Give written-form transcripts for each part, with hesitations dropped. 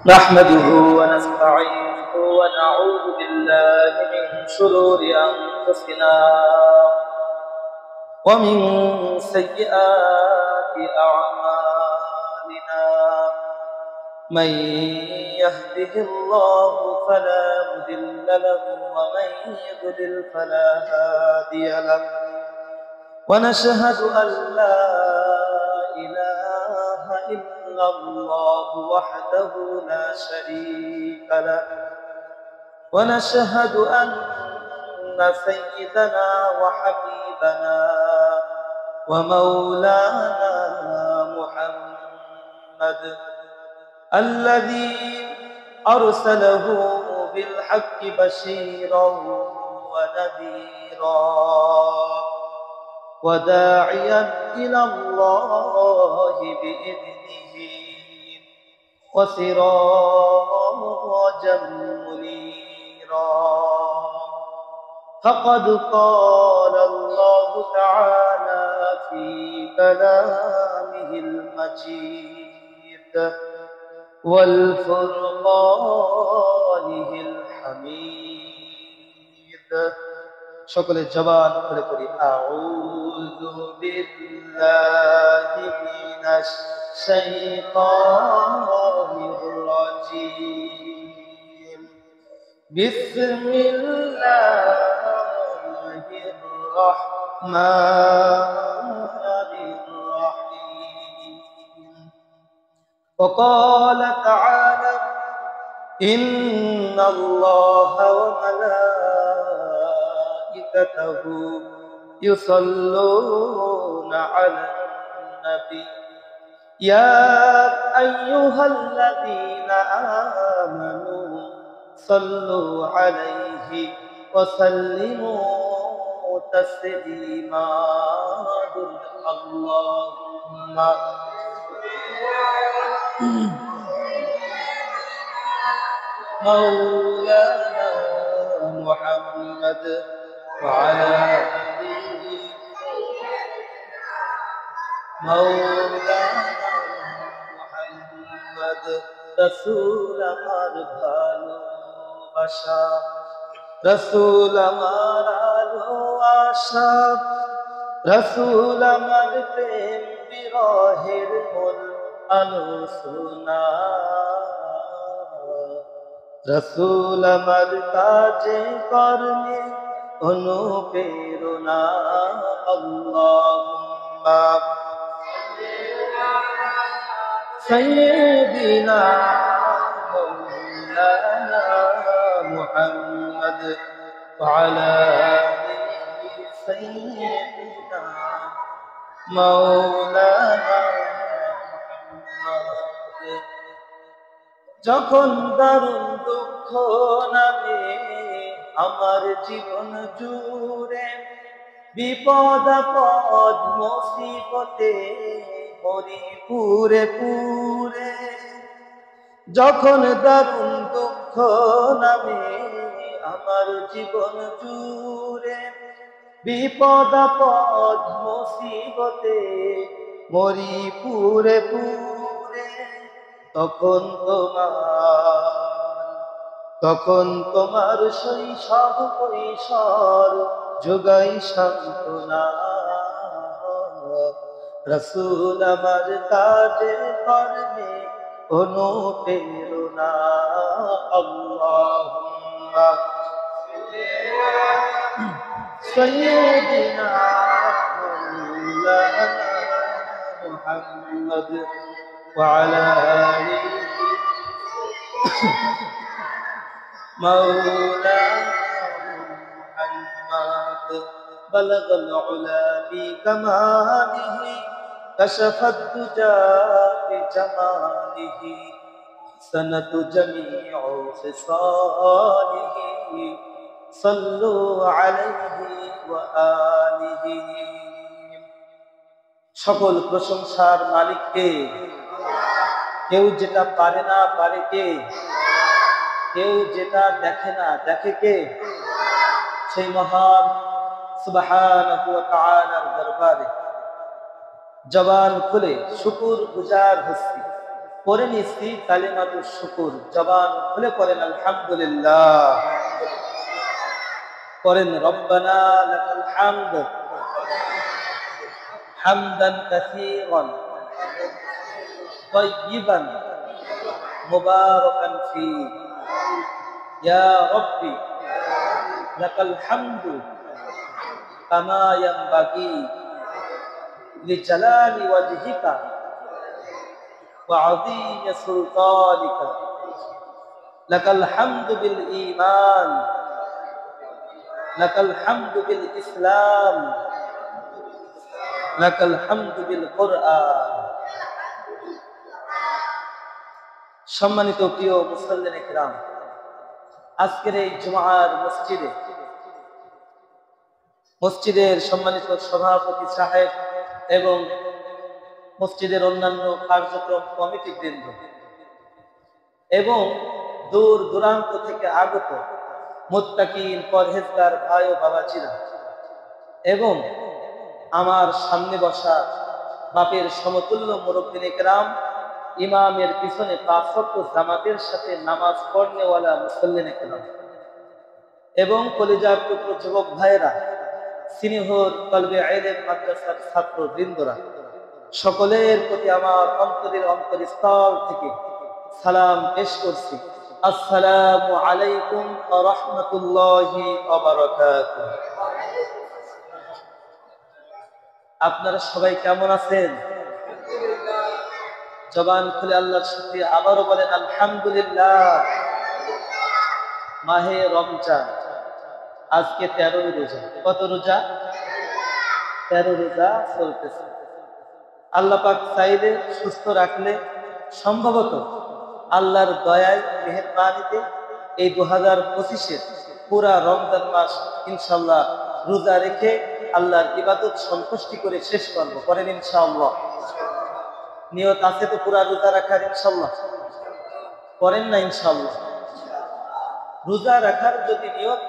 نحمده ونستعينه ونعوذ بالله من شرور أنفسنا ومن سيئات أعمالنا من يهده الله فلا مضل له ومن يضلل فلا هادي له ونشهد أن لا إله إلا الله وحده لا شريك له ونشهد أن سيدنا وحبيبنا ومولانا محمد الذي أرسله بالحق بشيرا ونذيرا وداعيا إلى الله بإذنه وسراجا منيرا فقد قال الله تعالى في كلامه المجيد والفرقانه الحميد সকলে জবান খুলে পড়ি আউযু বিল্লাহি মিনাশ শাইতানির রাজীম বিসমিল্লাহির রাহমানির রাহিম وقال تعالى إن الله وملائكته يصلون على النبي يا أيها الذين آمنوا صلوا عليه وسلموا تسليما اللهم مولانا محمد وعلى آله مولانا محمد رسول আমার ভালোবাসা রসুল আমার আলো আশা রসুল আমার প্রেম বিরহের মূল আলোচনা রসুল আমার কাজে কর্মে অনুপ্রেরণা আল্লাহুম্মা সাইয়্যিদিনা মাওলানা মুহাম্মদ ওয়া আলা আলি সাইয়্যিদিনা মাওলানা মুহাম্মদ যখন দারুণ দুঃখ নামে আমার জীবন জুড়ে বিপদ আপদ মুসিবতে মরি পুরে পুরে যখন দারুণ দুঃখ নামে আমার জীবন জুড়ে বিপদ আপদ মুসিবতে মরি পুরে পুরে তখন তোমার শৈশব কৈশোর যোগাই সান্ত্বনা রসুল আমার কাজে কর্মে অনুপ্রেরণা আল্লাহুম্মা সাইয়্যিদিনা মাওলানা মুহাম্মদ وعلى آله مولانا محمد بلغ العلا بكماله كشف الدجى بجماله حسنت جميع خصاله صلوا عليه وآله সকল প্রশংসার মালিক কে কেউ যেটা পারে না পারে কে কেউ যেটা দেখে না দেখে কে সেই মহান সুবহানাহু ওয়া তাআলার দরবারে জবান খুলে শুকর গুজার হচ্ছি পড়ে নিচ্ছি কালিমাতুশ শুকুর, জবান খুলে পড়েন আলহামদুলিল্লাহ, পড়েন রব্বানা লাকাল হামদ হামদান কাসীরান তাইয়িবান মুবারাকান ফী, ইয়া রব্বি লাকাল হামদু কামা ইয়ানবাগি লিজালালি ওয়াজহিকা ওয়া আযীমি সুলতানিকা, লাকাল হামদু বিল ঈমান, লাকাল হামদু বিল ইসলাম, লাকাল হামদু বিল কুরআন। সম্মানিত প্রিয় মুসল্লিন ইকরাম, আজকের এই জুমার মসজিদের সম্মানিত সভাপতি সাহেব এবং মসজিদের অন্যান্য কার্যক্রম কমিটি বৃন্দ এবং দূর দূরান্ত থেকে আগত মুত্তাকিন পরহেজগার ভাই ও বাবাজিরা এবং আমার সামনে বসা বাপের সমতুল্য মুরব্বিন ইকরাম, ইমামের পিছনে ৫ ওয়াক্ত জামাতের সাথে নামাজ পড়নেওয়ালা মুসল্লিন ইকরাম এবং কলিজার টুকরো যুবক ভাইয়েরা, সিনিহর কলবে ইলম মাদ্রাসার ছাত্র বৃন্দরা, সকলের প্রতি আমার অন্তরের অন্তরস্থল থেকে সালাম পেশ করছি। আসসালামু আলাইকুম ওয়া রাহমাতুল্লাহি ওয়া বারাকাতুহু। আপনারা সবাই কেমন আছেন? জবান খুলে আল্লাহর শুকরিয়া আবারও বলেন আলহামদুলিল্লাহ। মাহে রমজান, আজকে 13 রোজা। কত রোজা? 13 রোজা চলতেছে। আল্লাহ পাক চাইলে, সুস্থ রাখলে, সম্ভবত আল্লাহর দয়ায় মেহেরবানিতে এই 2025-এর পুরা রমজান মাস ইনশাআল্লাহ রোজা রেখে আল্লাহর ইবাদত সন্তুষ্টি করে শেষ করব। করেন ইনশাআল্লাহ? নিয়ত আছে তো পুরা রোজা রাখার? ইনশাআল্লাহ করেন না? ইনশাআল্লাহ রোজা রাখার যদি নিয়ত,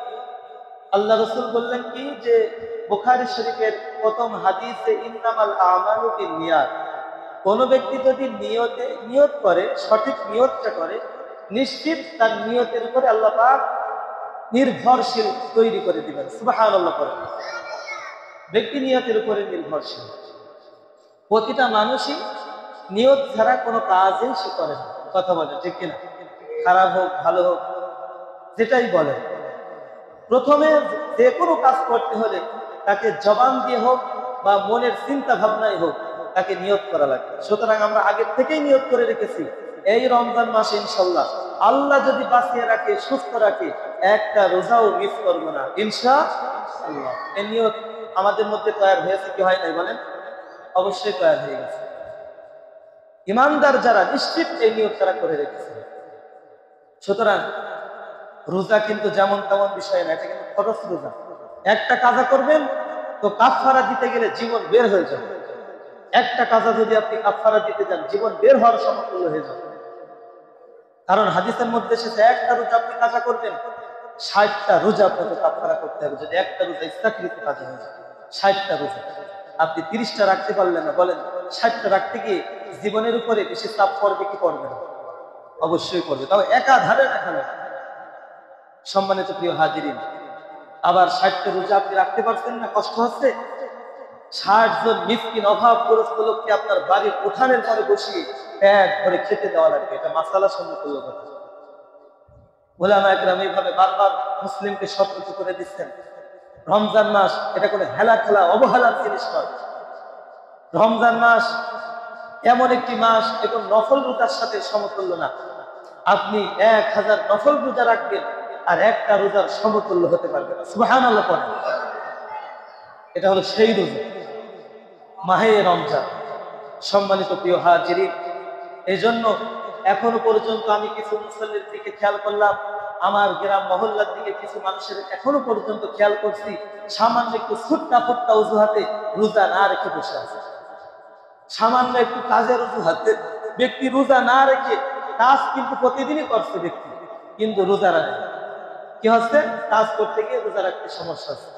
আল্লাহ রাসূল বললেন কি যে বুখারী শরীফের প্রথম হাদিসে ইন্নামাল আমালু বিন্নিয়াত, কোন ব্যক্তি যদি নিয়ত করে, সঠিক নিয়তটা করে, নিশ্চিত তার নিয়তের উপরে আল্লাহ পাক নির্ভরশীল তৈরি করে দিবেন। সুবহানাল্লাহ পড়েন। ব্যক্তি নিয়তের উপরে নির্ভরশীল। প্রতিটা মানুষই নিয়ত ছাড়া কোনো কাজই সে করে না। কথা বলে ঠিক কিনা? খারাপ হোক ভালো হোক যেটাই বলে, প্রথমে যে কোনো কাজ করতে হলে তাকে জবান দিয়ে হোক বা মনের চিন্তা ভাবনায় হোক তাকে নিয়ত করা লাগে। সুতরাং আমরা আগের থেকেই নিয়ত করে রেখেছি এই রমজান মাসে ইনশাআল্লাহ আল্লাহ যদি বাঁচিয়ে রাখে, সুস্থ রাখে, একটা রোজাও মিস করবো না ইনশাআল্লাহ। এই নিয়ত আমাদের মধ্যে তৈরি হয়েছে কি হয় নাই বলেন? অবশ্যই তৈরি হয়ে গেছে। ইমানদার যারা নিশ্চিত এই নিয়ত তারা করে রেখেছে। সুতরাং রোজা কিন্তু যেমন তেমন বিষয় না, এটা কিন্তু ফরজ রোজা। একটা কাজা করবেন তো কাফারা দিতে গেলে জীবন বের হয়ে যাবে। একটা কাজা যদি আপনি কাফারা দিতে যান, জীবন বের হওয়ার সমতুল্য হয়ে যাবে। কারণ হাদিসের মধ্যে এসেছে একটা রোজা আপনি কাজা করবেন, 60টা রোজা আপনাকে কাফারা করতে হবে। যদি একটা রোজা ইচ্ছাকৃত কাজা হয়ে যায়, 60টা রোজা আপনি 30টা রাখতে পারলেন না, বলেন 60টা রাখতে গিয়ে জীবনের উপরে বেশি চাপ পড়বে কি পড়বে না? অবশ্যই পড়বে। তাও একাধারে রাখা। সম্মানিত প্রিয় হাজিরিন, আবার 60টা রোজা আপনি রাখতে পারছেন না, কষ্ট হচ্ছে, 60 জন মিসকিন অভাবগ্রস্ত লোককে আপনার বাড়ির উঠানের পরে বসিয়ে পেট ভরে খেতে দেওয়া লাগবে। এটা মাসালা সম্মত কথা। উলামা ইকরাম এইভাবে বারবার মুসলিমকে সতর্ক করে দিচ্ছেন, রমজান মাস এটা কোনো হেলা খেলা অবহেলার জিনিস নয়। রমজান মাস এমন একটি মাস, এখন নফল রোজার সাথে সমতুল্য না। আপনি 1000 নফল রোজা রাখবেন আর একটা রোজার সমতুল্য হতে পারবে না। সুবহানাল্লাহ পড়েন। এটা হলো সেই রোজা, মাহে রমজান। সম্মানিত প্রিয় হাজিরিন, এই জন্য এখনো পর্যন্ত আমি কিছু মুসল্লির দিকে খেয়াল করলাম, আমার গ্রাম মহল্লার দিকে কিছু মানুষের এখনো পর্যন্ত খেয়াল করছি, সামান্য একটু ছুট্টা ফুট্টা অজুহাতে রোজা না রেখে বসে আছে। সামান্য একটু কাজের অজুহাতে ব্যক্তি রোজা না রেখে, কাজ কিন্তু প্রতিদিনই করছে ব্যক্তি, কিন্তু রোজা রাখে। কি হচ্ছে? কাজ করতে গিয়ে রোজা রাখতে সমস্যা আছে।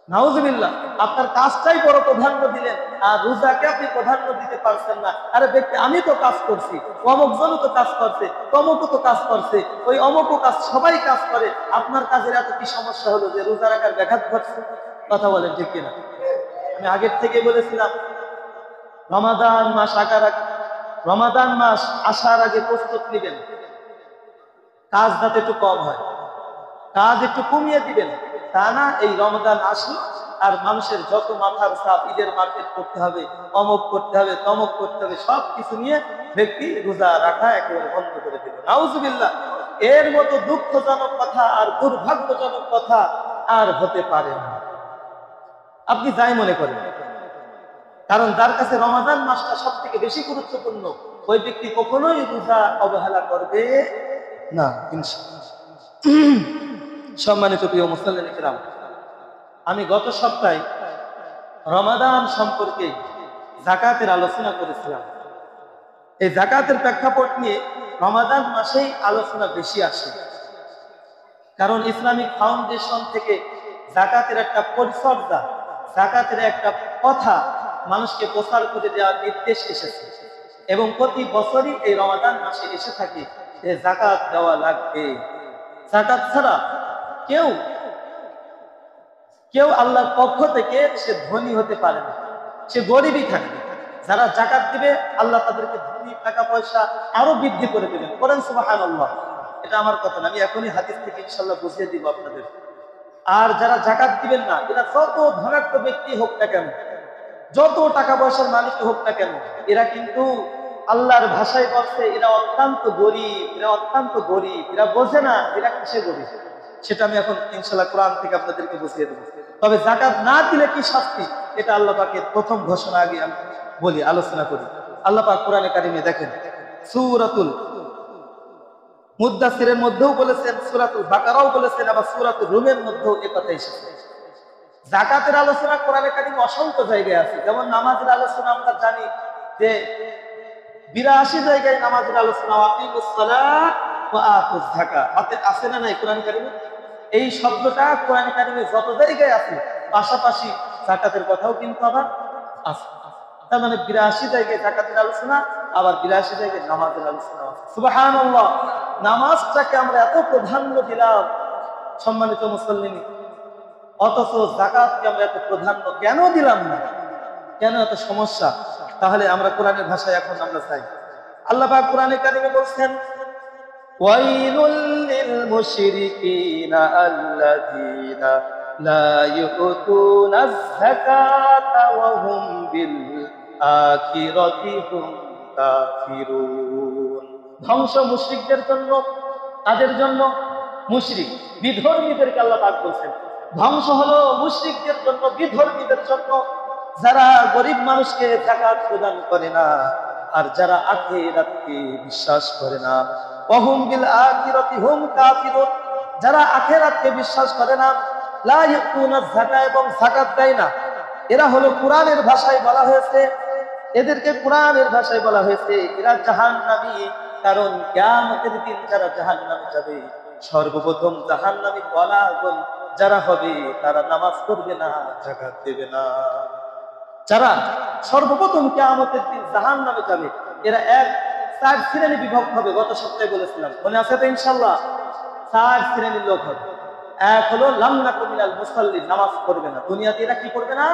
নাউজুবিল্লাহ, আপনার কাজটাই বড় প্রাধান্য দিলেন আর রোজাকে আপনি প্রাধান্য দিতে পারছেন না। আরে ব্যক্তি, আমি তো কাজ করছি, অমুক জনও তো কাজ করছে, তমুকও তো কাজ করছে, ওই অমুকও কাজ, সবাই কাজ করে, আপনার কাজের এত কি সমস্যা হলো যে রোজা রাখার ব্যাঘাত ঘটছে? কথা বলেন ঠিক কিনা? আমি আগের থেকে বলেছিলাম, রমাদান মাস রমাদান মাস আসার আগে প্রস্তুত নিবেন, কাজ যাতে একটু কম হয়, কাজ একটু কমিয়ে দিবেন। তা না এই রমজান আসলো আর মানুষের যত মাথার চাপ, ঈদের মার্কেট করতে হবে, অমুক করতে হবে, তমক করতে হবে, সবকিছু নিয়ে ব্যক্তি রোজা রাখা একেবারে বন্ধ করে দিল। নাউজুবিল্লাহ, এর মতো দুঃখজনক কথা আর দুর্ভাগ্যজনক কথা আর হতে পারে না। আপনি যাই মনে করেন, কারণ যার কাছে রমাদান মাসটা সব থেকে বেশি গুরুত্বপূর্ণ, ওই ব্যক্তি কখনোই রোজা অবহেলা করবে না ইনশাআল্লাহ। সম্মানিত প্রিয় মুসলিম কিরাম, আমি গত সপ্তাহে রমাদান সম্পর্কে যাকাতের আলোচনা করেছিলাম। এই যাকাতের প্রেক্ষাপট নিয়ে রমাদান মাসেই আলোচনা বেশি আসে, কারণ ইসলামিক ফাউন্ডেশন থেকে যাকাতের একটা পরিচর্যা, যাকাতের একটা কথা মানুষকে প্রচার করে দেওয়ার নির্দেশ এসেছে এবং প্রতি বছরই এই রমাদান মাসে এসে থাকে যে যাকাত দেওয়া লাগবে। যাকাত ছাড়া কেউ কেউ আল্লাহর পক্ষ থেকে সে ধনী হতে পারে না, সে গরিবই থাকবে। যারা যাকাত দিবে আল্লাহ তাদেরকে ধনী, টাকা পয়সা আরো বৃদ্ধি করে দেবেন। বলেন সুবহানাল্লাহ। এটা আমার কথা না, আমি এখনই হাদিস থেকে ইনশাআল্লাহ বুঝিয়ে দিব আপনাদের। আর যারা যাকাত দিবেন না, এরা যত ধনাঢ্য ব্যক্তি হোক না কেন, যত টাকা পয়সার মালিক হোক না কেন, এরা কিন্তু আল্লাহর ভাষায় বলছে এরা অত্যন্ত গরিব, এরা অত্যন্ত গরিব, এরা বোঝে না এরা কিসে গরিব। সেটা আমি এখন ইনশাআল্লাহ কোরআন থেকে আপনাদেরকে বুঝিয়ে দেবো। তবে যাকাত না দিলে কি শাস্তি, এটা আল্লাহ পাকের প্রথম ঘোষণা আগে আমি বলি, আলোচনা করি। আল্লাহ পাক কোরআনে কারিমে দেখেন, সূরাতুল মুদ্দাসিরের মধ্যেও বলেছেন, সূরাতুল বাকারাও বলেছেন, আবার সূরাতুল রুমের মধ্যেও এই কথা এসেছে। যাকাতের আলোচনা কোরআনে কারিমে অসংখ্য জায়গায় আছে। যেমন নামাজের আলোচনা আমরা জানি যে 82 জায়গায় নামাজের আলোচনা, আকিমুস সালাত ওয়া আতুজ যাকাত আছে না নাই কোরআন কারিমে? এই শব্দটা কোরআন কারিমে যত জায়গায় আছে, পাশাপাশি যাকাতের কথাও কিন্তু আবার আছে। তার মানে 82 জায়গায় যাকাতের আলোচনা, আবার 82 জায়গায় নামাজের আলোচনা আছে। সুবহানাল্লাহ, নামাজটাকে আমরা এত প্রাধান্য দিলাম সম্মানিত মুসল্লিন, অথচ যাকাতকে আমরা এত প্রাধান্য কেন দিলাম না? কেন এত সমস্যা? তাহলে আমরা কোরআনের ভাষায় এখন আমরা চাই। আল্লাহ পাক কোরআনে কারিমে বলছেন, ওয়াইলুল লিল মুশরিকিনা আল্লাযীনা লা ইউতুনাজ যাকাতা ওয়া হুম বিল আখিরাতি হুম কাফিরুন। ধ্বংস মুশরিকদের জন্য, তাদের জন্য, মুশরিক বিধর্মীদেরকে আল্লাহ পাক বলছেন ধ্বংস হলো মুশরিকদের জন্য, বিধর্মীদের জন্য, যারা গরিব মানুষকে যাকাত প্রদান করে না আর যারা আখিরাতকে বিশ্বাস করে না। ওয়াহুম বিল আখিরাতি হুম কাফিরুন, যারা আখিরাতকে বিশ্বাস করে না, লা ইউতুনাজ যাকাত এবং যাকাত দেয় না, এরা হলো কোরআনের ভাষায় বলা হয়েছে, এদেরকে কোরআনের ভাষায় বলা হয়েছে এরা জাহান্নামী। কারণ কিয়ামতের দিন যারা জাহান্নামে যাবে, সর্বপ্রথম জাহান্নামী ওয়ালাগণ যারা হবে তারা নামাজ পড়বে না, যাকাত দেবে না। যারা সর্বপ্রথম কিয়ামতের দিন জাহান্নামে যাবে, এরা 4 শ্রেণী বিভক্ত হবে। গত সপ্তাহে বলেছিলাম, মনে আছে তো ইনশাআল্লাহ? 4 শ্রেণীর লোক হবে। এক হলো লাম নাকু মিনাল মুসাল্লিন, নামাজ পড়বে না। দুনিয়াতে এরা কি করবে না?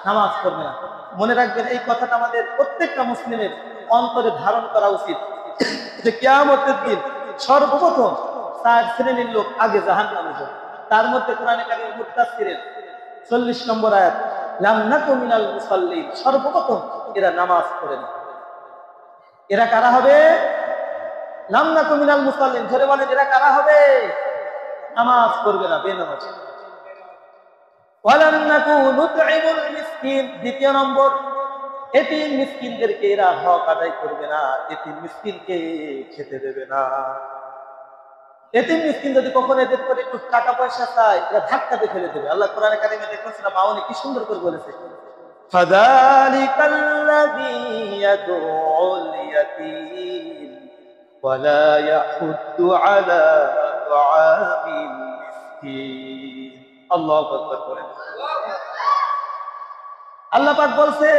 নামাজ পড়বে না। মনে রাখবেন, এই কথাটা আমাদের প্রত্যেকটা মুসলিমের অন্তরে ধারণ করা উচিত যে কিয়ামতের দিন সর্বপ্রথম 4 শ্রেণীর লোক আগে জাহান্নামে যাবে। তার মধ্যে কোরআনে কারিমে মুত্তাসিরের 40 নম্বর আয়াত, লাম নাকু মিনাল মুসাল্লিন, সর্বপ্রথম এরা নামাজ পড়ে না। এরা কারা হবে? লাম নাকু মিনাল মুসাল্লিন, ধরে বলেন এরা কারা হবে? নামাজ পড়বে না, বেনামাজি। ওয়ালাম নাকু নুতঈমুল মিসকিন, দ্বিতীয় নম্বর, এতিম মিসকিনদেরকে এরা হক আদায় করবে না, এতিম মিসকিনকে খেতে দেবে না। এতিম মিসকিন যদি কখনো এদের করে একটু টাকা পয়সা চায়, এরা ধাক্কাতে ফেলে দেবে। আল্লাহ কোরআনে কারিমে দেখেন, মাউনি কি সুন্দর করে বলেছে, ফাযালিকাল্লাযী ইয়াদউল ইয়াতীম ওয়া লা ইয়াহুদ্দু আলা তুআমিল মিসকিন। আল্লাহু আকবার বলেন। আল্লাহ পাক বলছে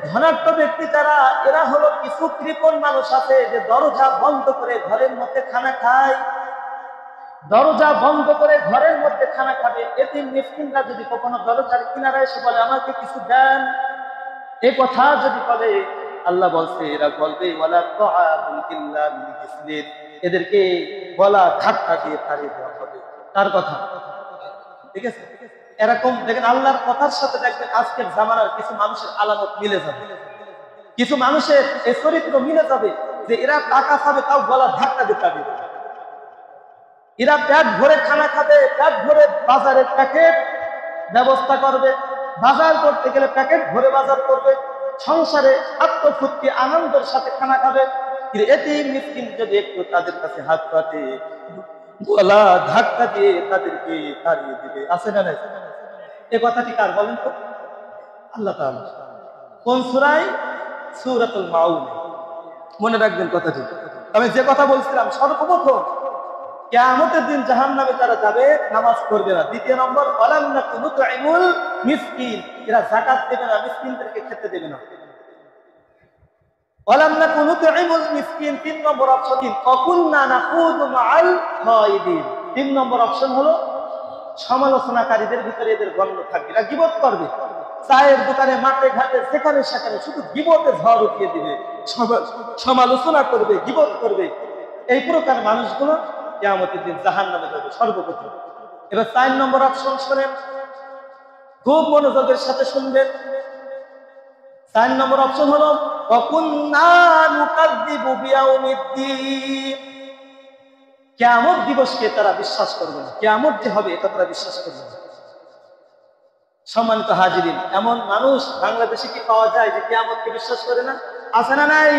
ধনাঢ্য ব্যক্তি যারা, এরা হলো কিছু কৃপণ মানুষ আছে যে দরজা বন্ধ করে ঘরের মধ্যে খানা খায়, দরজা বন্ধ করে ঘরের মধ্যে খানা খাবে। এতিম মিসকিনরা যদি কখনো দরজার কিনারায় এসে বলে আমাকে কিছু দেন, এই কথা যদি বলে, আল্লাহ বলছে এরা বলবে ওয়ালা তাআতুল ইল্লা মিন গিসলিন, এদেরকে গলা ধাক্কা দিয়ে তাড়িয়ে দেওয়া হবে। তার কথা ঠিক আছে। এরকম দেখেন আল্লাহর কথার সাথে দেখবেন আজকের জামানার কিছু মানুষের আলামত মিলে যাবে, কিছু মানুষের এই চরিত্র মিলে যাবে যে এরা টাকা খাবে তাও গলা ধাক্কা দিয়ে তাড়িয়ে দেবে। এরা পেট ভরে খানা খাবে, পেট ভরে বাজারের প্যাকেট ব্যবস্থা করবে, বাজার করতে গেলে প্যাকেট ভরে বাজার করবে, সংসারে আত্মফুর্তি আনন্দের সাথে খানা খাবে। কিন্তু এতিম মিসকিন যদি একটু তাদের কাছে হাত পাতে, গলা ধাক্কা দিয়ে তাদেরকে তাড়িয়ে দিবে। আছে না নাই? এই কথাটি কার বলেন তো? আল্লাহ তাআলা। কোন সূরায়? সূরাতুল মাউন। মনে রাখবেন কথাটি। আমি যে কথা বলছিলাম, সর্বপ্রথম কিয়ামতের দিন জাহান্নামে যারা যাবে নামাজ পড়বে না। দ্বিতীয় নম্বর ওয়ালাম নাকু নুতঈমুল মিসকিন, এরা যাকাত দেবে না, মিসকিনদেরকে খেতে দেবে না। ওয়ালাম নাকু নুতঈমুল মিসকিন, তিন নম্বর অপশন। ওয়াকুন্না নাকুযু মাআল খায়িদিন, তিন নম্বর অপশন হলো সমালোচনাকারীদের ভিতরে এদের গণ্য থাকবে। এরা গীবত করবে, চায়ের দোকানে, মাঠে ঘাটে, সেখানে সেখানে শুধু গীবতে ঝড় উঠিয়ে দিবে, সমালোচনা করবে, গীবত করবে। এই প্রকার মানুষগুলো কিয়ামতের দিন জাহান্নামে যাবে সর্বপ্রথম। এবার ৪ নম্বর অপশন শোনেন, খুব মনোযোগের সাথে শুনবেন। ৪ নম্বর অপশন হলো ওয়াকুন্না নুকাযযিবু বিয়াউমিদ্দিন, কিয়ামত দিবসকে তারা বিশ্বাস করবে না, কিয়ামত যে হবে এটা তারা বিশ্বাস করবে না। সম্মানিত হাজিরিন, এমন মানুষ বাংলাদেশে কি পাওয়া যায় যে কিয়ামতকে বিশ্বাস করে না? আছে না নাই?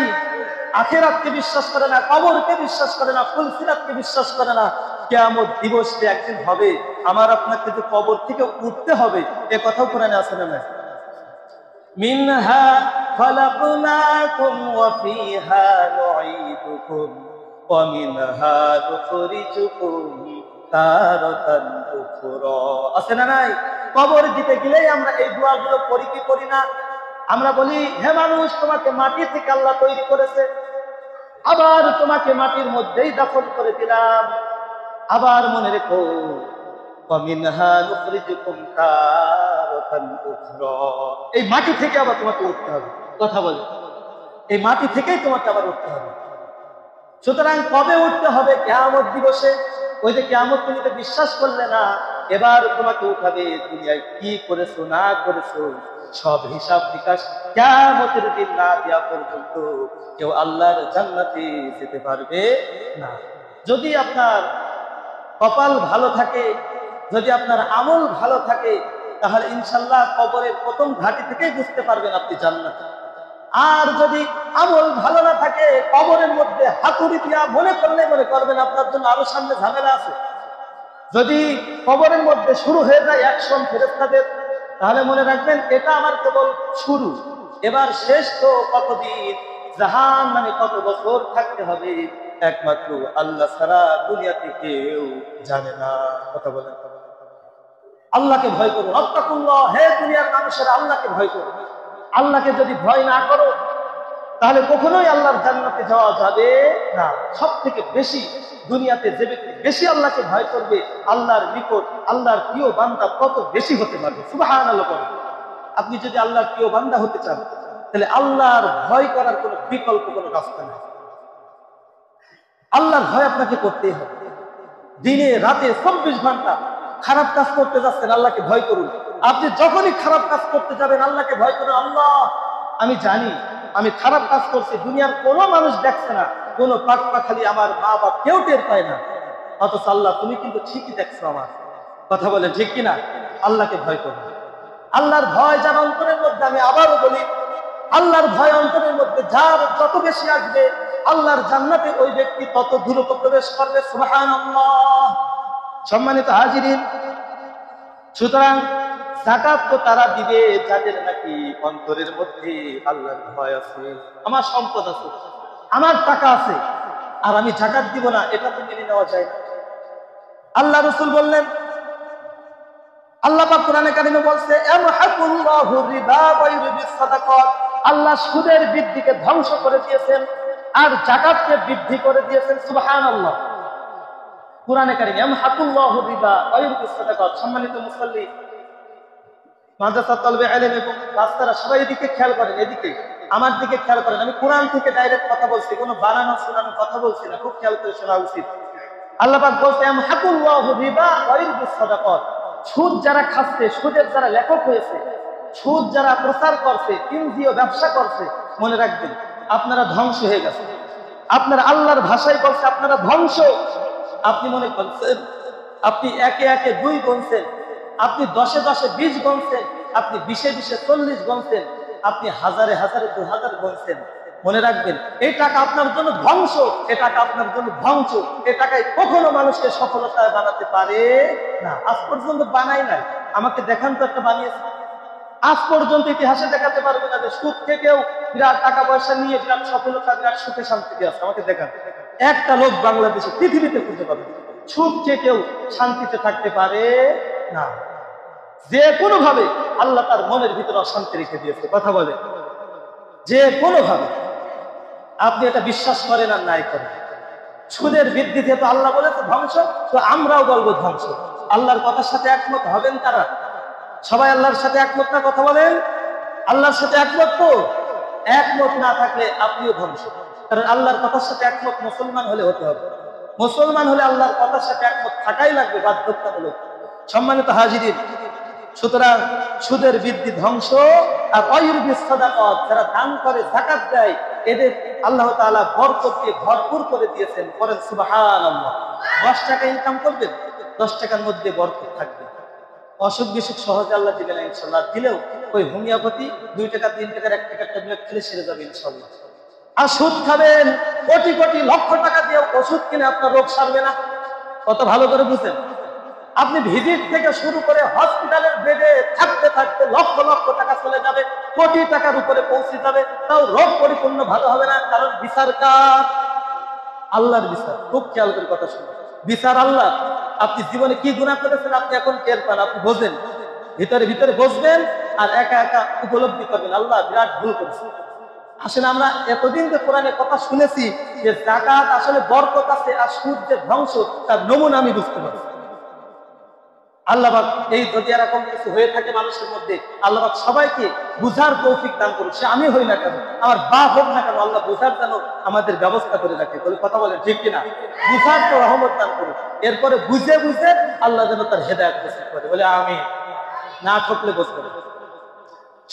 আখিরাতকে বিশ্বাস করে না, কবরকে বিশ্বাস করে না, ফুলসিরাতকে বিশ্বাস করে না। কিয়ামত দিবস যে একদিন হবে, আমার আপনাকে যে কবর থেকে উঠতে হবে, এ কথাও কোরআনে আছে না নাই? মিনহা খালাকনাকুম ওয়া ফিহা নুঈদুকুম ওয়া মিনহা নুখরিজুকুম তারাতান উখরা। আছে না নাই? কবর দিতে গেলেই আমরা এই দোয়াগুলো পড়ি কি পড়ি না? আমরা বলি হে মানুষ, তোমাকে মাটি থেকে আল্লাহ তৈরি করেছে, আবার তোমাকে মাটির মধ্যেই দাফন করে দিলাম। আবার মনে রেখো ওয়া মিনহা নুখরিজুকুম তারাতান উখরা, এই মাটি থেকে আবার তোমাকে উঠতে হবে। কথা বলে এই মাটি থেকেই তোমাকে আবার উঠতে হবে। সুতরাং কবে উঠতে হবে? কিয়ামত দিবসে। ওই যে কিয়ামত তুমি তো বিশ্বাস করলে না, এবার তোমাকে উঠাবে। দুনিয়ায় কি করেছো না করেছো সব হিসাব নিকাশ কিয়ামতের দিন না দেওয়া পর্যন্ত কেউ আল্লাহর জান্নাতে যেতে পারবে না। যদি আপনার কপাল ভালো থাকে, যদি আপনার আমল ভালো থাকে, তাহলে ইনশাল্লাহ কবরের প্রথম ঘাটি থেকেই বুঝতে পারবেন আপনি জান্নাতে। আর যদি আমল ভালো না থাকে, কবরের মধ্যে হাতুড়ি দিয়া মনে করবেন আপনার জন্য আরো সামনে ঝামেলা আছে। যদি কবরের মধ্যে শুরু হয়ে যায় অ্যাকশন ফেরেশতাদের, তাহলে মনে রাখবেন এটা আমার কেবল শুরু, এবার শেষ তো কতদিন, জাহান্নামে কত বছর থাকতে হবে একমাত্র আল্লাহ ছাড়া দুনিয়াতে কেউ জানে না। কথা বলেন, আল্লাহকে ভয় করুন। আত্তাকুল্লাহ, হে দুনিয়ার মানুষেরা আল্লাহকে ভয় করুন। আল্লাহকে যদি ভয় না করো তাহলে কখনোই আল্লাহর জান্নাতে যাওয়া যাবে না। সব থেকে বেশি দুনিয়াতে যে ব্যক্তি বেশি আল্লাহকে ভয় করবে, আল্লাহর নিকট আল্লাহর প্রিয় বান্দা তত বেশি হতে পারবে। সুবহানাল্লাহ। আপনি যদি আল্লাহর প্রিয় বান্দা হতে চান, তাহলে আল্লাহর ভয় করার কোনো বিকল্প কোনো রাস্তা নেই। আল্লাহর ভয় আপনাকে করতেই হবে। দিনে রাতে 24 ঘন্টা খারাপ কাজ করতে যাচ্ছেন, আল্লাহকে ভয় করুন। আপনি যখনই খারাপ কাজ করতে যাবেন আল্লাহকে ভয় করুন। আল্লাহ, আমি জানি আমি খারাপ কাজ করছি, দুনিয়ার কোনো মানুষ দেখছে না, কোনো পাক পাখালি আমার মা বাপ কেউ টের পায় না, অথচ আল্লাহ তুমি কিন্তু ঠিকই দেখছো আমার। কথা বলে ঠিক কিনা? আল্লাহকে ভয় করুন। আল্লাহর ভয় যার অন্তরের মধ্যে, আমি আবারও বলি, আল্লাহর ভয় অন্তরের মধ্যে যার যত বেশি আসবে, আল্লাহর জান্নাতে ওই ব্যক্তি তত দ্রুত প্রবেশ করবে। সুবহানাল্লাহ। সম্মানিত হাজিরিন, সুতরাং যাকাত তো তারা দিবে যাদের নাকি অন্তরের মধ্যে আল্লাহর ভয় আছে। আমার সম্পদ আছে, আমার টাকা আছে, আর আমি যাকাত দিব না, এটা তো মেনে নেওয়া যায় না। আল্লাহ রাসূল বললেন, আল্লাহ পাক কোরআনে কারিমে বলছে ইয়ামহাকুল্লাহু রিবা ওয়া ইউরবিস সাদাকাত, আল্লাহ সুদের বৃদ্ধিকে ধ্বংস করে দিয়েছেন আর যাকাতকে বৃদ্ধি করে দিয়েছেন। সুবহানাল্লাহ। কোরআনে কারিমে ইয়ামহাকুল্লাহু রিবা ওয়া ইউরবিস সাদাকাত। সম্মানিত মুসল্লি, মাদ্রাসা তালবে ইলম এবং রাস্তারা সবাই এদিকে খেয়াল করেন, এদিকে আমার দিকে খেয়াল করেন। আমি কোরআন থেকে ডাইরেক্ট কথা বলছি, কোনো বানানো শোনানো কথা বলছি না, খুব খেয়াল করে শোনা উচিত। আল্লাহ পাক বলছে ইয়ামহাকুল্লাহু রিবা ওয়া ইউরবিস সাদাকাত। সুদ যারা খাচ্ছে, সুদের যারা লেখক হয়েছে, সুদ যারা প্রচার করছে, কেন্দ্রীয় ব্যবসা করছে, মনে রাখবেন আপনারা ধ্বংস হয়ে গেছে। আপনার আল্লাহর ভাষায় বলছে আপনারা ধ্বংস। আপনি মনে করছেন আপনি একে একে 2 গুনছেন, আপনি 10-এ 10-এ 20 গুনছেন, আপনি 20-এ 20-এ 40 গুনছেন, আপনি হাজারে হাজারে 2000 গুনছেন। মনে রাখবেন এই টাকা আপনার জন্য ধ্বংস, এই টাকা আপনার জন্য ধ্বংস। এই টাকায় কখনো মানুষকে সফলতায় বানাতে পারে না। আজ পর্যন্ত বানাই নাই। আমাকে দেখান তো একটা বানিয়েছে। আজ পর্যন্ত ইতিহাসে দেখাতে পারবে না যে সুদ থেকেও বিরাট টাকা পয়সা নিয়ে বিরাট সফলতা, বিরাট সুখে শান্তিতে আছে। আমাকে দেখান একটা লোক বাংলাদেশে পৃথিবীতে খুঁজে পাবে সুদ থেকেও শান্তিতে থাকতে পারে না। যে কোনো ভাবে আল্লাহ তার মনের ভিতরে অশান্তি রেখে দিয়েছে। কথা বলে যে কোনো ভাবে, আপনি এটা বিশ্বাস করেন আর নাই করেন। সুদের বৃদ্ধি দিয়ে তো আল্লাহ বলেছে ধ্বংস, তো আমরাও বলবো ধ্বংস। আল্লাহর কথার সাথে একমত হবেন কারা? সবাই আল্লাহর সাথে একমত না? কথা বলেন, আল্লাহর সাথে একমত তো? একমত না থাকলে আপনিও ধ্বংস। কারণ আল্লাহর কথার সাথে একমত মুসলমান হলে হতে হবে। মুসলমান হলে আল্লাহর কথার সাথে একমত থাকাই লাগবে, বাধ্যতামূলক। সম্মানিত হাজিরিন, সুতরাং সুদের বৃদ্ধি ধ্বংস। আর ওয়াইরবিস সাদাকাত, যারা দান করে, যাকাত দেয়, এদের আল্লাহ তাআলা বরকত দিয়ে ভরপুর করে দিয়েছেন। করেন সুবহানাল্লাহ। 10 টাকা ইনকাম করবেন, 10 টাকার মধ্যে বরকত থাকবে। অসুখ বিসুখ সহজে আল্লাহ দিবেন ইনশাআল্লাহ। দিলেও ওই হোমিওপ্যাথি 2 টাকা 3 টাকার 1 টাকার ট্যাবলেট খেলে সেরে যাবে ইনশাআল্লাহ। আর সুদ খাবেন, কোটি কোটি লক্ষ টাকা দিয়ে ওষুধ কিনে আপনার রোগ সারবে না। কত ভালো করে বুঝেন। আপনি ভিজিট থেকে শুরু করে হসপিটালের বেডে থাকতে থাকতে লক্ষ লক্ষ টাকা চলে যাবে, কোটি টাকার উপরে পৌঁছে যাবে, তাও রোগ পরিপূর্ণ ভালো হবে না। কারণ বিচার কার? আল্লাহর বিচার। খুব খেয়াল করে কথা শুনুন, বিচার আল্লাহ। আপনি জীবনে কি গুনাহ করেছেন আপনি এখন টের পান, আপনি বোঝেন, ভিতরে ভিতরে বসবেন আর একা একা উপলব্ধি করবেন আল্লাহ বিরাট ভুল করেছে। আসলে আমরা এতদিন যে কোরআনে কথা শুনেছি যে যাকাত আসলে বরকত আছে আর সুদ যে ধ্বংস, তার নমুনা আমি বুঝতে পারছি। আল্লাহ পাক এই যদি এরকম কিছু হয়ে থাকে মানুষের মধ্যে, আল্লাহ পাক সবাইকে বুঝার তৌফিক দান করুক। সে আমি হই না কেন, আমার বাপ হোক না কেন, আল্লাহ বুঝার যেন আমাদের ব্যবস্থা করে রাখে। বলে কথা বলেন ঠিক কিনা? বুঝার তো রহমত দান করুক। এরপরে বুঝে বুঝে আল্লাহ যেন তার হেদায়েত নসিব করে। বলে আমিন। না ঠকলে বুঝতে হবে।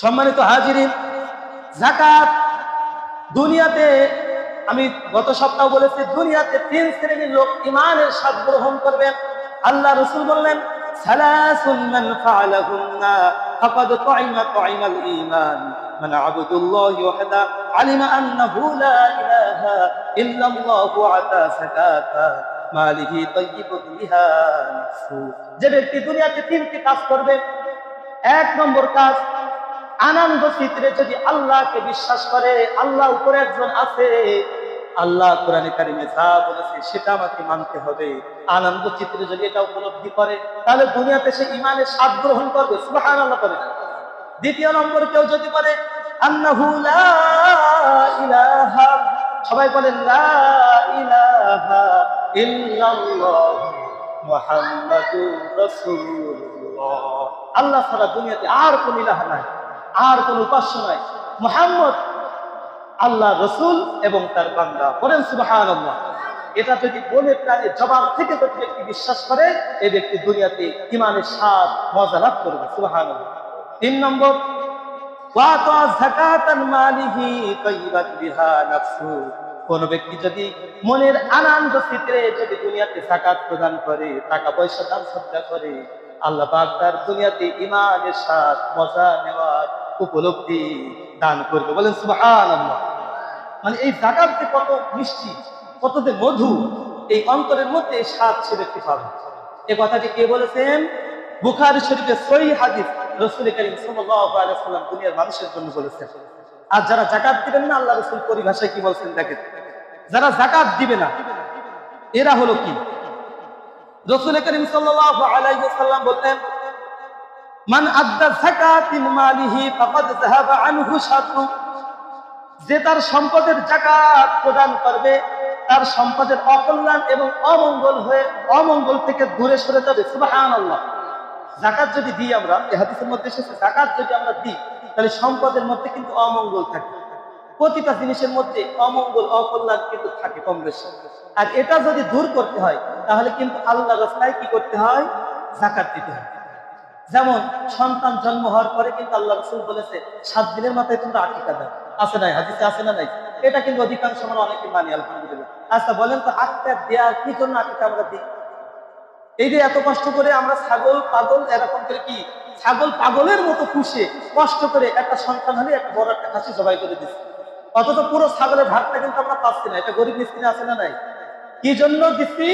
সম্মানিত হাজিরিন, যাকাত দুনিয়াতে, আমি গত সপ্তাহ বলেছি, দুনিয়াতে 3 শ্রেণীর লোক ইমানের স্বাদ গ্রহণ করবেন। আল্লাহ রাসূল বললেন সালাসুন মান ফাআলাহুন্না ফাকাদ তা'ইমা তা'ইমাল ঈমান মান আবুদুল্লাহি ওয়াহদা আলিমা আন্নাহু লা ইলাহা ইল্লাল্লাহু আতা যাকাতা মালিহি তাইয়িবুন বিহা নাফসু। যে ব্যক্তি দুনিয়াতে 3টি কাজ করবে, 1 নম্বর কাজ, আনন্দ চিত্রে যদি আল্লাহকে বিশ্বাস করে, আল্লাহ উপরে একজন আছে, আল্লাহ কোরআনে কারিমে যা বলেছে সেটা আমাকে মানতে হবে। আনন্দ চিত্রে যদি এটা উপলব্ধি করে, তাহলে দুনিয়াতে সে ঈমানের স্বাদ গ্রহণ করবে। সুবহানাল্লাহ করে। দ্বিতীয় নম্বর, কেউ যদি বলে আন্নাহু লা ইলাহা, সবাই বলেন লা ইলাহা ইল্লাল্লাহ মুহাম্মাদুর রাসূলুল্লাহ, আল্লাহ ছাড়া দুনিয়াতে আর কোন ইলাহা নাই, আর কোন উপাস্য নাই, মুহাম্মদ আল্লাহ রসুল এবং তার বান্দা। বলেন সুবহানাল্লাহ। এটা যদি মনে প্রাণে জবাব থেকে যদি ব্যক্তি বিশ্বাস করে, এই ব্যক্তি দুনিয়াতে ঈমানের স্বাদ মজা লাভ করবে। সুবহানাল্লাহ। 3 নম্বর, ওয়াতা যাকাতান মালিহি তাইয়িবাত বিহা নাফসু। কোন ব্যক্তি যদি মনের আনন্দ চিত্রে যদি দুনিয়াতে যাকাত প্রদান করে, টাকা পয়সা দান সদকা করে, আল্লাহ পাক তার দুনিয়াতে ঈমানের স্বাদ মজা নেওয়ার উপলব্ধি দান করবে। বলেন সুবহানাল্লাহ। মানে এই যাকাত যে কত মিষ্টি, কত যে মধু, এই অন্তরের মধ্যে এই স্বাদ সে ব্যক্তি পাবে। এই কথাটি কে বলেছেন? বুখারী শরীফের সহিহ হাদিস, রাসূল করিম সাল্লাল্লাহু আলাইহি ওয়াসাল্লাম দুনিয়ার মানুষের জন্য বলেছেন। আর যারা যাকাত দিবেন না, আল্লাহ রাসূল পরিভাষায় কি বলছেন দেখেন, যারা যাকাত দিবে না এরা হলো কি? রাসূল করিম সাল্লাল্লাহু আলাইহি ওয়াসাল্লাম বললেন মান আদ্দা যাকাতিন মালিহি ফাকাদ যাহাবা আনহু শাররু, যে তার সম্পদের যাকাত প্রদান করবে তার সম্পদের অকল্যাণ এবং অমঙ্গল থেকে দূরে সরে যাবে। সুবহানাল্লাহ। যাকাত যদি দিই আমরা, এই হাদিসের মধ্যে এসেছে যাকাত যদি আমরা দিই তাহলে সম্পদের মধ্যে কিন্তু অমঙ্গল থাকে, প্রতিটা জিনিসের মধ্যে অমঙ্গল অকল্যাণ কিন্তু থাকে কম বেশি। আর এটা যদি দূর করতে হয় তাহলে কিন্তু আল্লাহর রাস্তায় কি করতে হয়? যাকাত দিতে হয়। যেমন সন্তান জন্ম হওয়ার পরে কিন্তু আল্লাহ রাসূল বলেছে 7 দিনের মাথায় তোমরা আকিকা দাও, আছে নাই? হাদিসে আছে না নাই? এটা কিন্তু অধিকাংশ আমরা অনেকে মানি, আলহামদুলিল্লাহ। আচ্ছা বলেন তো, আকিকা দেওয়ার কি জন্য আকিকা আমরা দিই? এই যে এত কষ্ট করে আমরা ছাগল পাগল এরকম করে কি ছাগল পাগলের মতো পুষে কষ্ট করে একটা সন্তান হলে একটা বড় একটা খাসি জবাই করে দিচ্ছি, অথচ পুরো ছাগলের ভাগটা কিন্তু আমরা পাচ্ছি না। এটা গরিব মিসকিন আছে না নাই? কি জন্য দিচ্ছি?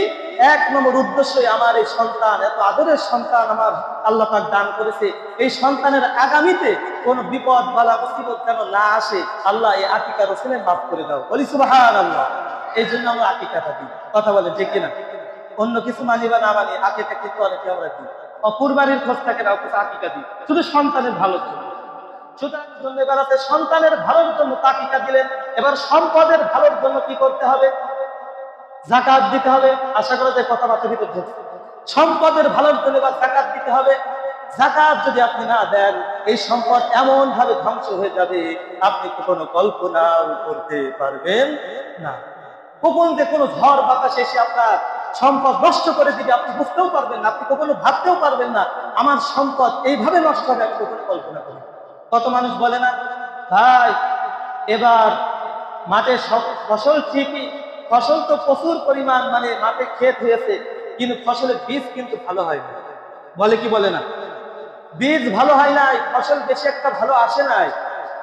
এক নম্বর উদ্দেশ্যই আমার এই সন্তান, এত আদরের সন্তান আমার আল্লাহ পাক দান করেছে, এই সন্তানের আগামীতে কোনো বিপদ বালা মুসিবত যেন না আসে, আল্লাহ এই আকিকা রসুলে মাফ করে দাও, বলি সুবহানাল্লাহ। এই জন্য আমরা আকিকাটা দিই। কথা বলে ঠিক কিনা? অন্য কিছু মানি বা না মানি, আকিকা কিন্তু অনেকে আমরা দিই। কুরবানির খোঁজ থাকে না, আকিকা দিই শুধু সন্তানের ভালোর জন্য। সুতরাং জন্য এবার আছে সন্তানের ভালোর জন্য আকিকা দিলেন, এবার সম্পদের ভালোর জন্য কি করতে হবে? যাকাত দিতে হবে। আশা করা যায় কথাবার্তা ভিতর ঢুকছে। সম্পদের ভালোর জন্য এবার যাকাত দিতে হবে। যাকাত যদি আপনি না দেন এই সম্পদ এমন ভাবে ধ্বংস হয়ে যাবে আপনি কোনো কল্পনাও করতে পারবেন না। কখন যে কোনো ঝড় বাতাস এসে আপনার সম্পদ নষ্ট করে দিবে আপনি বুঝতেও পারবেন না, আপনি কখনো ভাবতেও পারবেন না আমার সম্পদ এইভাবে নষ্ট হবে, আমি কখনো কল্পনা করি। কত মানুষ বলে না, ভাই এবার মাঠে ফসল ঠিকই, ফসল তো প্রচুর পরিমাণ, মানে মাঠে ক্ষেত হয়েছে কিন্তু ফসলের বীজ কিন্তু ভালো হয় না। বলে কি বলে না? বীজ ভালো হয় নাই, ফসল বেশি একটা ভালো আসে নাই,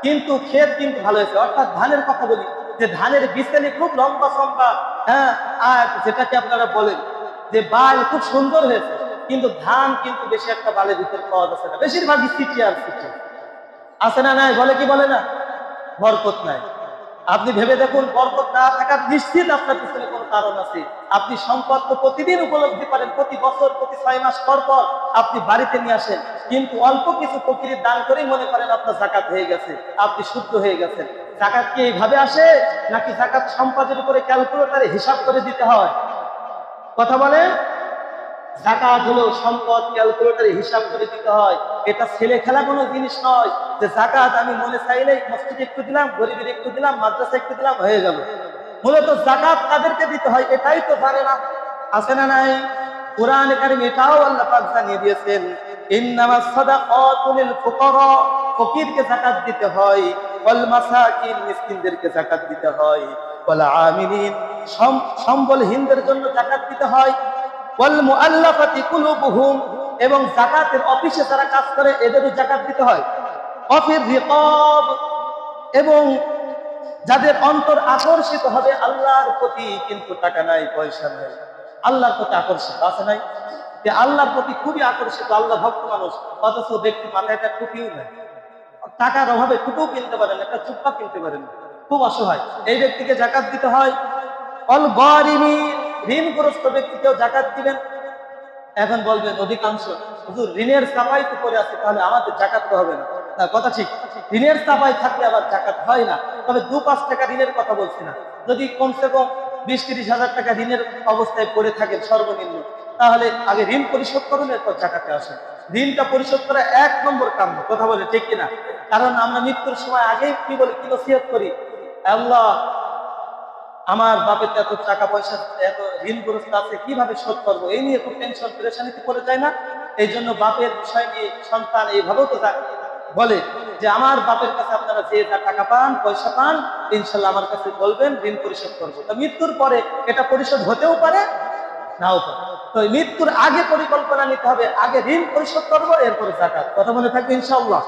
কিন্তু ক্ষেত কিন্তু ভালো হয়েছে। অর্থাৎ ধানের কথা বলি, যে ধানের বীজটালি খুব লম্বা লম্বা, হ্যাঁ, আর যেটাকে আপনারা বলেন যে বাল খুব সুন্দর হয়েছে, কিন্তু ধান কিন্তু বেশি একটা বালের ভিতরে পাওয়া যাচ্ছে না, বেশিরভাগই সিটি আর সিটি। আছে না নাই? বলে কি বলে না? বরকত নাই। আপনি ভেবে দেখুন, বরকত না থাকার নিশ্চিত আপনার পিছনে কোনো কারণ আছে। আপনি সম্পদ তো প্রতিদিন উপলব্ধি করেন, প্রতি বছর প্রতি 6 মাস পর পর আপনি বাড়িতে নিয়ে আসেন, কিন্তু অল্প কিছু ফকিরের দান করেই মনে করেন আপনার যাকাত হয়ে গেছে, আপনি শুদ্ধ হয়ে গেছেন। যাকাত কি এইভাবে আসে, নাকি যাকাত সম্পদের উপরে ক্যালকুলেটরে হিসাব করে দিতে হয়? কথা বলেন। যাকাত হলো সম্পদ ক্যালকুলেটরে হিসাব করে দিতে হয়। এটা ছেলে খেলা কোনো জিনিস নয় যে যাকাত আমি মনে চাইলেই মসজিদে একটু দিলাম, গরিবের একটু দিলাম, মাদ্রাসা একটু দিলাম, হয়ে গেল। মূলত যাকাত তাদেরকে দিতে হয়, এটাই তো জানে না। আছে না নাই? কোরআনে কারীম এটাও আল্লাহ পাক জানিয়ে দিয়েছেন, ইন্নামাস সাদাকাতু লিল ফুকারা, ফকিরকে যাকাত দিতে হয়, ওয়াল মাসাকিন, মিসকিনদেরকে যাকাত দিতে হয়, ওয়াল আমিলিন, সম্বলহীনদের জন্য যাকাত দিতে হয়, ওয়াল মুআল্লাফাতি কুলুবুহুম, এবং যাকাতের অফিসে যারা কাজ করে এদেরও যাকাত দিতে হয়, ওয়াফির রিকাব, এবং যাদের অন্তর আকর্ষিত হবে আল্লাহর প্রতি, কিন্তু টাকা নাই পয়সা নাই, আল্লাহর প্রতি আকর্ষিত আছে নাই? যে আল্লাহর প্রতি খুবই আকর্ষিত, আল্লাহ ভক্ত মানুষ, অথচ ব্যক্তি মাথায় একটা টুপিও নাই, টাকার অভাবে টুপিও কিনতে পারেন, একটা চুপ্পা কিনতে পারেন, খুব অসহায়, এই ব্যক্তিকে যাকাত দিতে হয়। অল গরিমিন, ঋণগ্রস্ত ব্যক্তিকেও যাকাত দিবেন। এখন বলবেন অধিকাংশ হুজুর ঋণের চাপাই তো করে আছে, তাহলে আমাদের যাকাত তো হবে না। না, কথা ঠিক, ঋণের চাপাই থাকলে আবার যাকাত হয় না। তবে 2-5 টাকা ঋণের কথা বলছি না, যদি কমসে কম 20-30 হাজার টাকা ঋণের অবস্থায় পড়ে থাকেন সর্বনিম্ন, তাহলে আগে ঋণ পরিশোধ করুন, এরপর যাকাতে আসেন। ঋণটা পরিশোধ করা 1 নম্বর কাম, কথা বলে ঠিক কিনা? কারণ আমরা মৃত্যুর সময় আগেই কি বলি, কি নসিহত করি, আল্লাহ আমার বাপের এত টাকা পয়সা, এত ঋণগ্রস্ত আছে, কিভাবে শোধ করবো, এই নিয়ে খুব টেনশন পেরেশানিতে পড়ে যায় না? এই জন্য বাপের বিষয় নিয়ে সন্তান এইভাবেও তো বলে যে আমার বাপের কাছে আপনারা যে যা টাকা পান পয়সা পান ইনশাল্লাহ আমার কাছে বলবেন, ঋণ পরিশোধ করবো। তো মৃত্যুর পরে এটা পরিশোধ হতেও পারে, নাও পারে। তো মৃত্যুর আগে পরিকল্পনা নিতে হবে, আগে ঋণ পরিশোধ করবো, এরপরে যাকাত। কথা মনে থাকবে ইনশাআল্লাহ।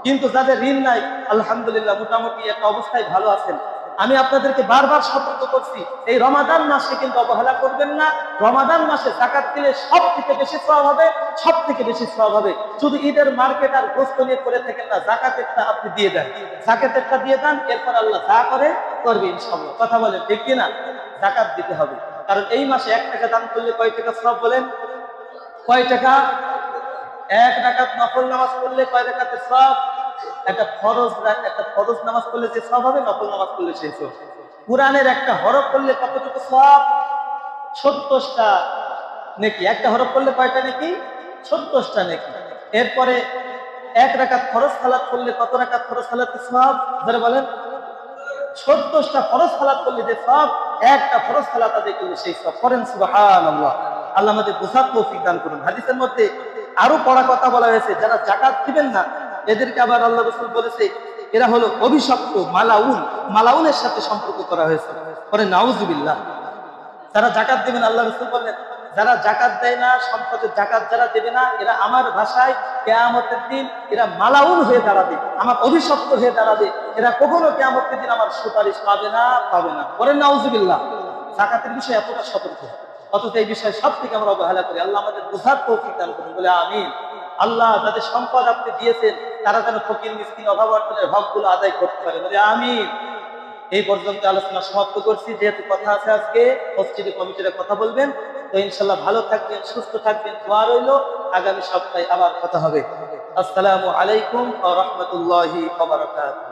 কিন্তু যাদের ঋণ নাই, আলহামদুলিল্লাহ মোটামুটি একটা অবস্থায় ভালো আছেন। আমি আপনাদেরকে বারবার সতর্ক করছি, এই রমাদান মাসে কিন্তু অবহেলা করবেন না। রমাদান মাসে যাকাত দিলে সব থেকে বেশি সওয়াব হবে, সব থেকে বেশি সওয়াব হবে। শুধু ঈদের মার্কেট আর গোস্ত নিয়ে করে থাকেন না, যাকাত একটা আপনি দিয়ে দেন, যাকাত একটা দিয়ে দেন, এরপর আল্লাহ যা করে করবে ইনশাআল্লাহ। কথা বলেন ঠিক কিনা? যাকাত দিতে হবে, কারণ এই মাসে 1 টাকা দান করলে কয় টাকা সওয়াব বলেন? কয় টাকা? এক রাকাত নফল নামাজ পড়লে কয় রাকাতের সওয়াব? একটা ফরজ নামাজ পড়লে যে সওয়াব হবে, নফল নামাজ পড়লে সেই সওয়াব। কোরআনের একটা হরফ পড়লে কতটুকু সওয়াব? 70টা নেকি। একটা হরফ পড়লে কয়টা নেকি? 70টা নেকি। এরপরে এক রাকাত ফরজ সালাত পড়লে কত রাকাত ফরজ সালাতের সওয়াব? যারা বলেন 70টা ফরজ সালাত করলে যে সওয়াব, একটা ফরজ সালাত আদায় করলে সেই সওয়াব। করেন সুবহানাল্লাহ। আল্লাহ আমাদের বুঝার তৌফিক দান করুন। হাদিসের মধ্যে আরো পড়া কথা বলা হয়েছে, যারা যাকাত দিবেন না এদেরকে আবার আল্লাহ রাসূল বলেছে এরা হলো অভিশপ্ত, মালাউন। মালাউনের সাথে সম্পর্ক করা হয়েছে। পরে নাউজুবিল্লাহ। যারা যাকাত দিবেন, আল্লাহ রাসূল বলেন যারা যাকাত দেয় না, সম্পদের যাকাত যারা দেবে না, এরা আমার ভাষায় কিয়ামতের দিন এরা মালাউন হয়ে দাঁড়াবে, আমার অভিশপ্ত হয়ে দাঁড়াবে। এরা কখনো কিয়ামতের দিন আমার সুপারিশ পাবে না, পাবে না। বলেন নাউজুবিল্লাহ। যাকাতের বিষয়ে এতটা সতর্ক, অথচ এই বিষয়ে সব থেকে আমরা অবহেলা করি। আল্লাহ আমাদের বুঝার তৌফিক দান করুন, বলে আমিন। আল্লাহ যাদের সম্পদ আপনি দিয়েছেন তারা যেন ফকির মিসকিন অভাব অর্থনের হকগুলো আদায় করতে পারে, বলে আমিন। এই পর্যন্ত আলোচনা সমাপ্ত করছি। যেহেতু কথা আছে আজকে মসজিদে কমিটিরা কথা বলবেন, তো ইনশাল্লাহ ভালো থাকবেন, সুস্থ থাকবেন, দোয়া রইল। আগামী সপ্তাহে আবার কথা হবে। আসসালামু আলাইকুম ওয়া রাহমাতুল্লাহি ওয়া বারাকাতুহু।